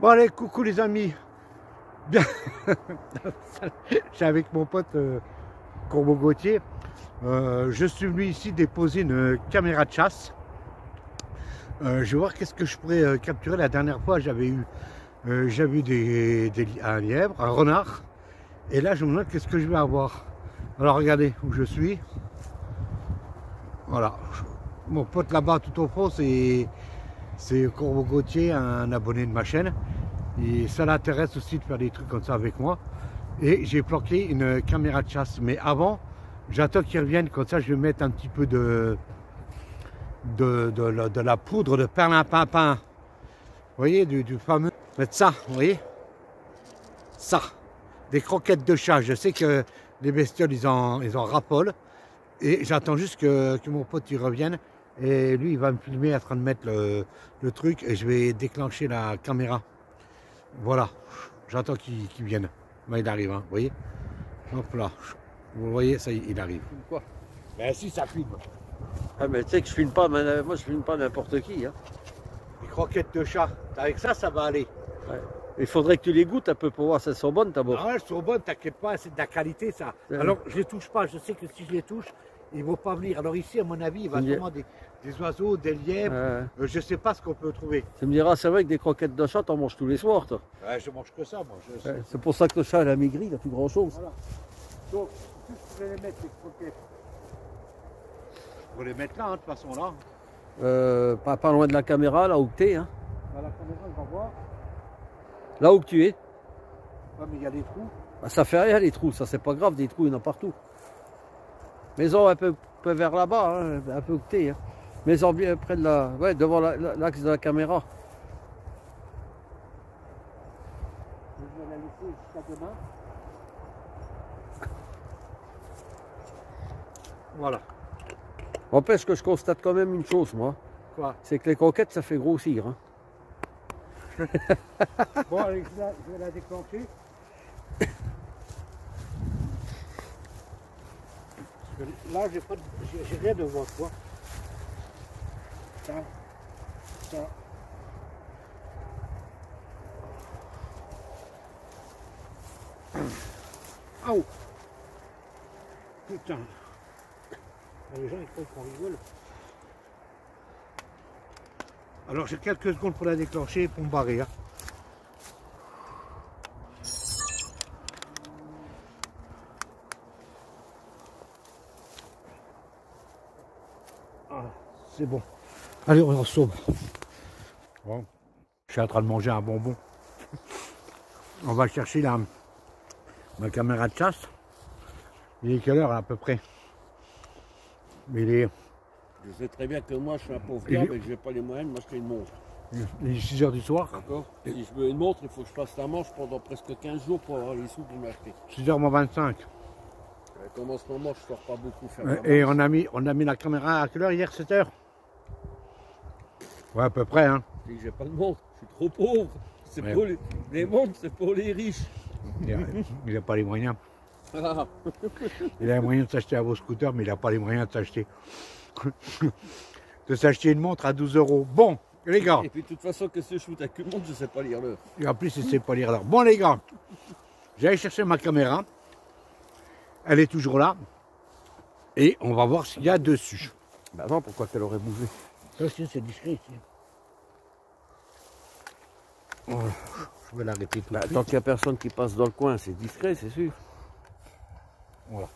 Bon allez, coucou les amis. Bien, je suis avec mon pote Courbeau Gauthier. Je suis venu ici déposer une caméra de chasse. Je vais voir qu'est-ce que je pourrais capturer. La dernière fois, j'avais eu un lièvre, un renard. Et là, je me demande qu'est-ce que je vais avoir. Alors regardez où je suis. Voilà. Mon pote là-bas tout au fond, c'est Courbeau Gauthier, un abonné de ma chaîne. Et ça l'intéresse aussi de faire des trucs comme ça avec moi. Et j'ai planqué une caméra de chasse. Mais avant, j'attends qu'ils reviennent. Comme ça, je vais mettre un petit peu de la poudre de perlimpinpin. Vous voyez, du fameux. Mettre ça, vous voyez. Ça. Des croquettes de chat. Je sais que les bestioles, ils en raffolent. Et j'attends juste que mon pote il revienne. Et lui, il va me filmer en train de mettre le truc. Et je vais déclencher la caméra. Voilà, j'attends qu'il vienne. Ben, il arrive, hein, vous voyez. Hop là, vous voyez, ça y est, il arrive. Quoi? Ben si, ça filme. Ah mais tu sais que je filme pas, moi je filme pas n'importe qui. Hein. Les croquettes de chat, avec ça, ça va aller. Ouais. Il faudrait que tu les goûtes un peu pour voir si elles sont bonnes d'abord. Ah ouais, elles sont bonnes, t'inquiète pas, c'est de la qualité ça. Ouais. Alors, je les touche pas, je sais que si je les touche, ils ne vont pas venir. Alors ici, à mon avis, il va sûrement des oiseaux, des lièvres, je sais pas ce qu'on peut trouver. Tu me diras, c'est vrai que des croquettes de chat, t'en manges tous les soirs, toi. Ouais, je mange que ça, moi. C'est pour ça que le chat, il a maigri, il a plus grand chose. Voilà. Donc, je vais les mettre, les croquettes. Je vais les mettre là, hein, de toute façon, là. Pas loin de la caméra, là où tu es. Hein. Dans la caméra, on va voir. Là où tu es. Ouais, mais il y a des trous. Bah, ça fait rien, les trous, ça c'est pas grave, des trous, il y en a partout. Maison un peu vers là-bas, hein, un peu où tu es. Hein. Maison bien près de la. Ouais, devant l'axe de la caméra. Je vais la laisser jusqu'à demain. Voilà. N'empêche que je constate quand même une chose, moi. Quoi? C'est que les croquettes, ça fait grossir. Hein. Bon, allez, je vais la déclencher. Là, j'ai rien devant toi. Ça. Oh! Putain! Les gens, ils croient qu'on rigole. Alors, j'ai quelques secondes pour la déclencher et pour me barrer. Hein. Ah, c'est bon. Allez, on en sauve. Bon, je suis en train de manger un bonbon. On va chercher ma caméra de chasse. Il est quelle heure à peu près? Il est... Je sais très bien que moi je suis un pauvre gars, mais que je n'ai pas les moyens de m'acheter une montre. Il est 6 h du soir. D'accord. Si je veux une montre, il faut que je fasse la manche pendant presque 15 jours pour avoir les sous pour m'acheter. 6 h moins 25. Comme en ce moment je sors pas beaucoup faire et on a mis la caméra à quelle heure hier? 7 h? Ouais, à peu près, hein. Je dis que j'ai pas de montre, je suis trop pauvre. C'est pour les montres, c'est pour les riches. Il n'a pas les moyens. Il a les moyens de s'acheter un beau scooter, mais il n'a pas les moyens de s'acheter une montre à 12 €. Bon, les gars. Et puis de toute façon, que ce shoot avec une montre, je ne sais pas lire l'heure. Et en plus, il ne sait pas lire l'heure. Bon, les gars, j'allais chercher ma caméra. Elle est toujours là. Et on va voir ce qu'il y a dessus. Bah non, pourquoi qu'elle aurait bougé? Ça aussi, c'est discret ici. Voilà. Je vais l'arrêter tout de suite. Tant qu'il n'y a personne qui passe dans le coin, c'est discret, c'est sûr. Voilà.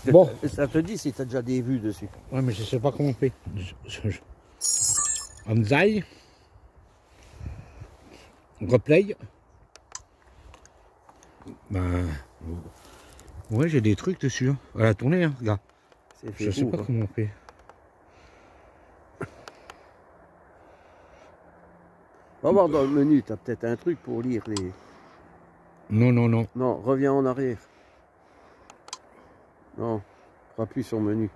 Bon. Ça te dit si tu as déjà des vues dessus. Ouais, mais je ne sais pas comment on fait. Anzai. Replay. Ben. Ouais, j'ai des trucs dessus. Hein. Elle a tourné, hein, gars. Je sais pas comment on fait. Va voir dans le menu, tu as peut-être un truc pour lire les... Non, non, non. Non, reviens en arrière. Non, appuie sur menu.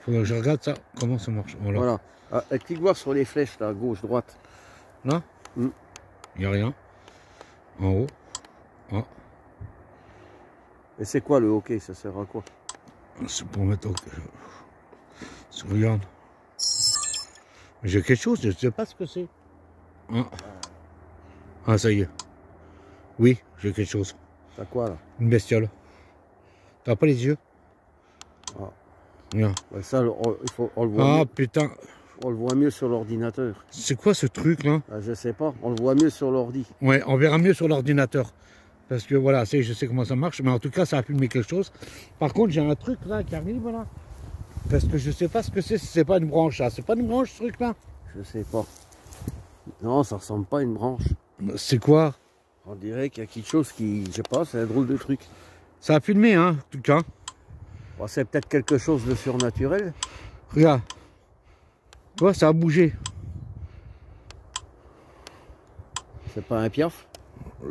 Faudrait que je regarde ça, comment ça marche. Voilà. Clique voir sur les flèches là, gauche, droite. Là il n'y a rien. En haut. Ah. Et c'est quoi le OK? Ça sert à quoi? C'est pour mettre OK. Regarde. J'ai quelque chose, je ne sais pas ce que c'est. Ah. Ah, ça y est. Oui, j'ai quelque chose. T'as quoi là? Une bestiole. T'as pas les yeux? Ah. Regarde. Ouais, ça, on le voit Ah, mieux. putain. On le voit mieux sur l'ordinateur. C'est quoi ce truc là? Ah, je sais pas, on le voit mieux sur l'ordi. Ouais, on verra mieux sur l'ordinateur. Parce que voilà, je sais comment ça marche, mais en tout cas, ça a filmé quelque chose. Par contre, j'ai un truc là qui arrive là. Parce que je sais pas ce que c'est, si c'est pas une branche là. C'est pas une branche ce truc là? Je sais pas. Non, ça ressemble pas à une branche. C'est quoi? On dirait qu'il y a quelque chose qui, je sais pas, c'est un drôle de truc. Ça a filmé, hein, en tout cas. Bon, c'est peut-être quelque chose de surnaturel. Regarde. Tu vois, ça a bougé. C'est pas un piaf.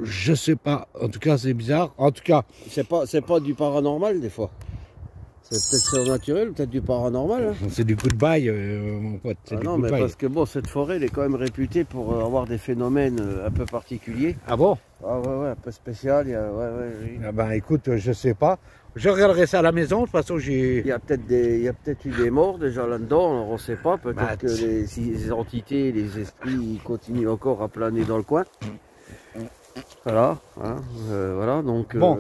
Je sais pas. En tout cas, c'est bizarre. En tout cas, C'est pas du paranormal des fois. C'est peut-être surnaturel, peut-être du paranormal. Hein. c'est du goodbye, mon pote. C'est Ah du non, mais goodbye. parce que bon, cette forêt, elle est quand même réputée pour avoir des phénomènes un peu particuliers. Ah bon? Ah ouais, un peu spécial. Oui. Ah ben écoute, je sais pas. Je regarderai ça à la maison. De toute façon, Il y a peut-être eu des morts déjà là-dedans, alors on ne sait pas. Peut-être Bah, que les entités, les esprits, ils continuent encore à planer dans le coin. Voilà, hein, voilà, donc Bon.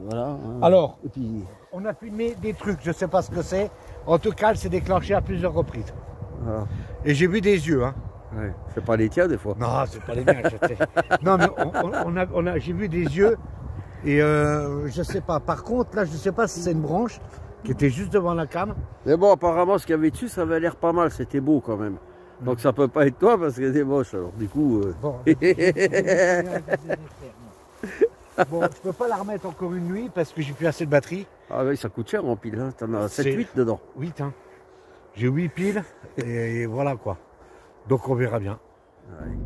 voilà. Hein. Alors, et puis, on a filmé des trucs. Je sais pas ce que c'est. En tout cas, elle s'est déclenchée à plusieurs reprises. voilà. Et j'ai vu des yeux, hein. Ouais. C'est pas les tiens des fois. Non, c'est pas les miens, je sais. Non, mais j'ai vu des yeux et je sais pas. Par contre, là, je sais pas si c'est une branche qui était juste devant la cam. Mais bon, apparemment, ce qu'il y avait dessus, ça avait l'air pas mal. C'était beau quand même. Donc ça peut pas être toi parce que c'est moche. Alors du coup. Bon, bon, je peux pas la remettre encore une nuit parce que j'ai plus assez de batterie. Ah oui, ça coûte cher en pile. Hein. T'en as C'est- 7-8 dedans. 8, hein. J'ai 8 piles et voilà quoi. Donc on verra bien. Ouais.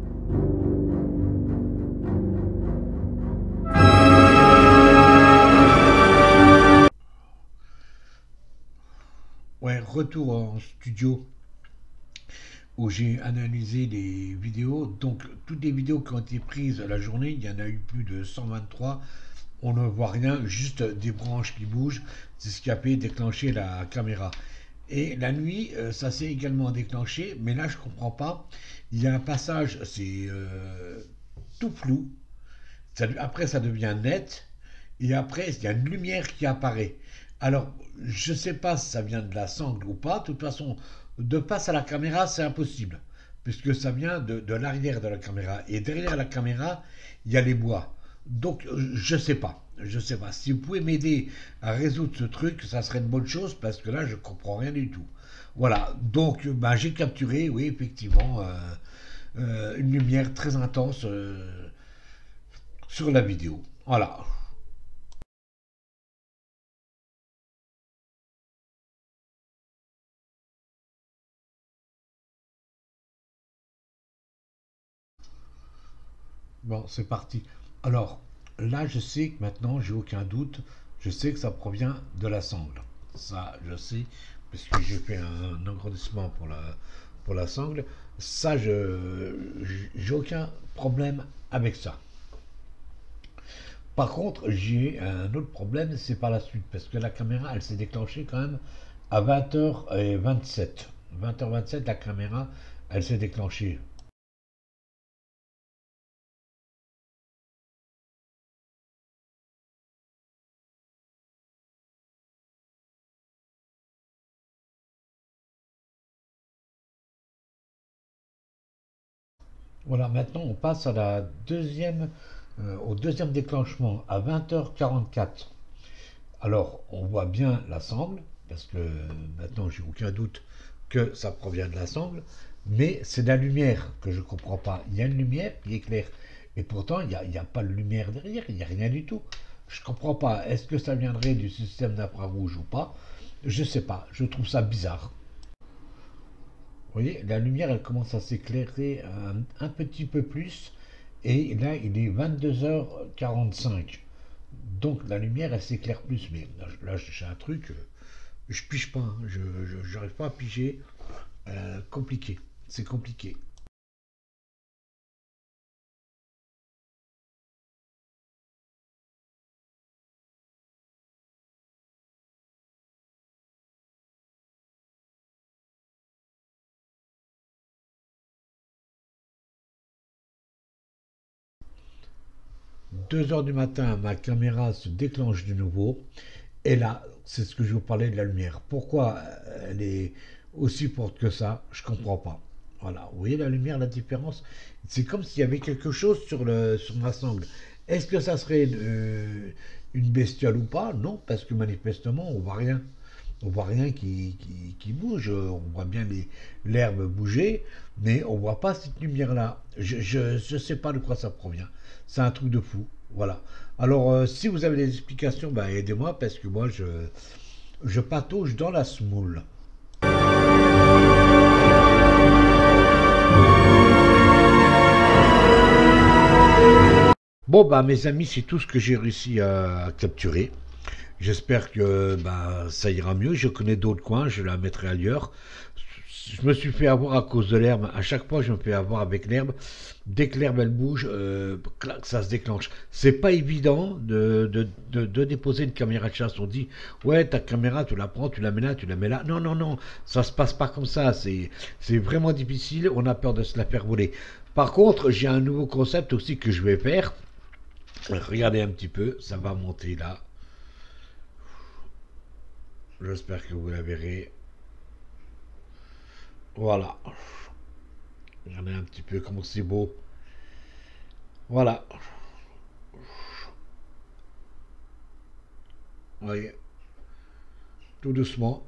Ouais, retour en studio où j'ai analysé les vidéos. Donc toutes les vidéos qui ont été prises la journée, il y en a eu plus de 123. On ne voit rien, juste des branches qui bougent. C'est ce qui a fait déclencher la caméra. Et la nuit, ça s'est également déclenché, mais là je comprends pas. Il y a un passage, c'est tout flou. Après ça devient net, et après il y a une lumière qui apparaît. Alors je sais pas si ça vient de la sangle ou pas. De toute façon, de face à la caméra, c'est impossible, puisque ça vient de l'arrière de la caméra. Et derrière la caméra, il y a les bois. Donc je sais pas. Je sais pas. Si vous pouvez m'aider à résoudre ce truc, ça serait une bonne chose, parce que là, je comprends rien du tout. Voilà. Donc, bah, j'ai capturé, oui, effectivement, une lumière très intense sur la vidéo. Voilà. Bon, c'est parti. Alors, là, je sais que maintenant, j'ai aucun doute. Je sais que ça provient de la sangle. Ça, je sais, puisque j'ai fait un agrandissement pour la sangle. Ça, j'ai aucun problème avec ça. Par contre, j'ai un autre problème, c'est par la suite, parce que la caméra, elle s'est déclenchée quand même à 20h27. 20h27, la caméra, elle s'est déclenchée. Voilà, maintenant on passe à au deuxième déclenchement à 20h44. Alors, on voit bien la sangle, parce que maintenant j'ai aucun doute que ça provient de la sangle, mais c'est la lumière que je ne comprends pas. Il y a une lumière qui éclaire, et pourtant il n'y a pas de lumière derrière, il n'y a rien du tout. Je ne comprends pas, est-ce que ça viendrait du système d'infrarouge ou pas? Je ne sais pas, je trouve ça bizarre. Vous voyez, la lumière, elle commence à s'éclairer un petit peu plus. Et là, il est 22h45. Donc la lumière, elle s'éclaire plus. Mais là j'ai un truc, je pige pas. Hein, je n'arrive pas à piger. Compliqué. C'est compliqué. 2 heures du matin, ma caméra se déclenche de nouveau. Et là, c'est ce que je vous parlais de la lumière. Pourquoi elle est aussi forte que ça? Je comprends pas. Voilà, vous voyez la lumière, la différence? C'est comme s'il y avait quelque chose sur ma sangle. Est-ce que ça serait une bestiole ou pas? Non, parce que manifestement, on voit rien. On voit rien qui bouge. On voit bien l'herbe bouger, mais on voit pas cette lumière-là. Je sais pas de quoi ça provient. C'est un truc de fou. Voilà. Alors, si vous avez des explications, bah, aidez-moi parce que moi, je patauge dans la semoule. Bon, bah, mes amis, c'est tout ce que j'ai réussi à capturer. J'espère que bah, ça ira mieux. Je connais d'autres coins, je la mettrai ailleurs. Je me suis fait avoir à cause de l'herbe. À chaque fois, je me fais avoir avec l'herbe. Dès que l'herbe elle bouge, clac, ça se déclenche. C'est pas évident de déposer une caméra de chasse. On dit, ouais, ta caméra, tu la prends, tu la mets là, tu la mets là. Non, non, non, ça se passe pas comme ça. C'est vraiment difficile. On a peur de se la faire voler. Par contre, j'ai un nouveau concept aussi que je vais faire. Regardez un petit peu, ça va monter là. J'espère que vous la verrez. Voilà. Regardez un petit peu comment c'est beau. Voilà. Vous voyez. Tout doucement.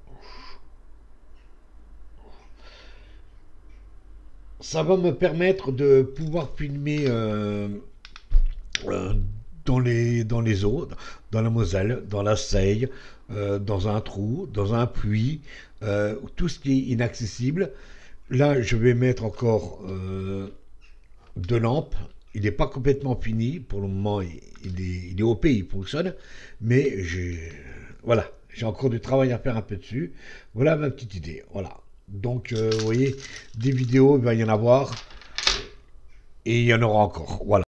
Ça va me permettre de pouvoir filmer dans les eaux, dans la Moselle, dans la Seille, dans un trou, dans un puits, tout ce qui est inaccessible. Là, je vais mettre encore 2 lampes. Il n'est pas complètement fini. Pour le moment, il est OP, il fonctionne. Mais voilà, j'ai encore du travail à faire un peu dessus. Voilà ma petite idée. Voilà. Donc, vous voyez, des vidéos, il va y en avoir. Et il y en aura encore. Voilà.